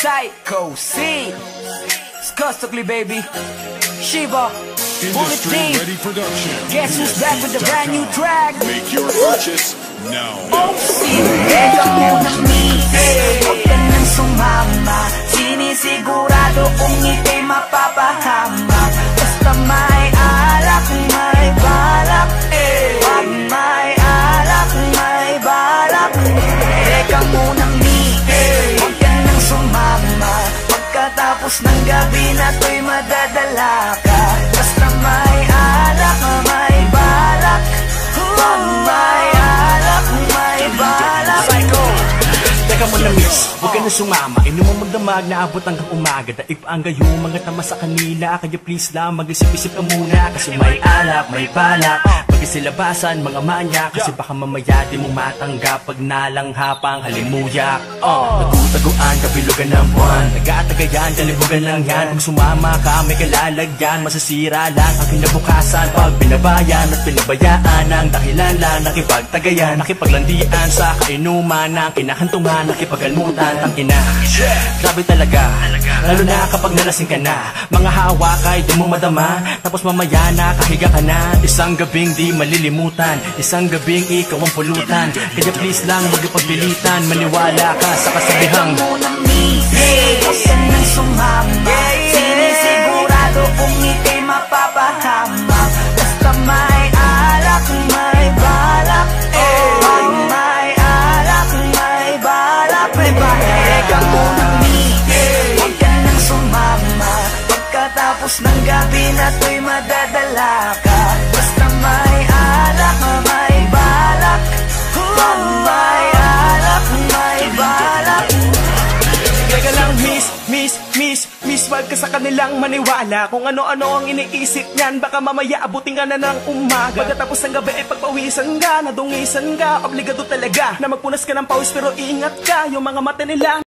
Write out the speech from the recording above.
Psycho C, Scustocally baby, Shiva, Bullet Team. Guess who's back with the brand new track? Make your purchase now. Oh, sinigay mo ng misi, huwag ka nang sumama. Sinisigurado kung ika'y mapapahamak. Basta may alak, may balak. Pag may alak, may balak. Teka munang misi, huwag ka nang sumama. Pagkatapos ng gabi na to'y madadala ka. Basta may alak, may balak. Pag may alak, may balak. Psycho. Teka mo na miss, huwag ka na sumama. Inuman magdamag na abot hanggang umaga. Daig pa ang gayo, mga tama sa kanila. Kaya please lang, mag-isip-isip ka muna. Kasi may alak, may balak. Pag-isilabasan, mga manya. Kasi baka mamaya di mo matanggap pag nalanghapang halimuyak. Nagtutaguan, kabilugan ng buwan. Nag-aatagayan, kalibugan lang yan. Kung sumama ka, may kalalagyan. Masasira lang ang kinabukasan. Pag pinabayan at pinabayaan ang dahilan lang nakipagtagayan, nakipaglandian sa kainuman ng kinahantungan, nakipagalmutan, tangina. Grabe talaga, lalo na kapag nalasing ka na. Mga hawak ay di mo madama, tapos mamaya nakahiga ka na. Isang gabing di malilimutan, isang gabing ikaw ang pulutan. Kaya please lang, huwag ipagpilitan, maniwala ka sa kasabihang Teka munang misi, huwag ka nang sumama. Sinisigurado kung ika'y mapapahamak. Basta may alak, may balak. Pag may alak, may balak. Teka munang misi, huwag ka nang sumama. Pagkatapos ng gabi na to'y madadala ka. Basta may alak, may balak. Pag may alak, may balak. Teka lang miss, wag ka sa kanilang maniwala. Kung ano-ano ang iniisip niyan, baka mamaya abutin ka na ng umaga. Pagkatapos ng gabi ay pagpawisan ka, nadungisan ka. Obligado talaga na magpunas ka ng pawis, pero ingat ka, yung mga mata nila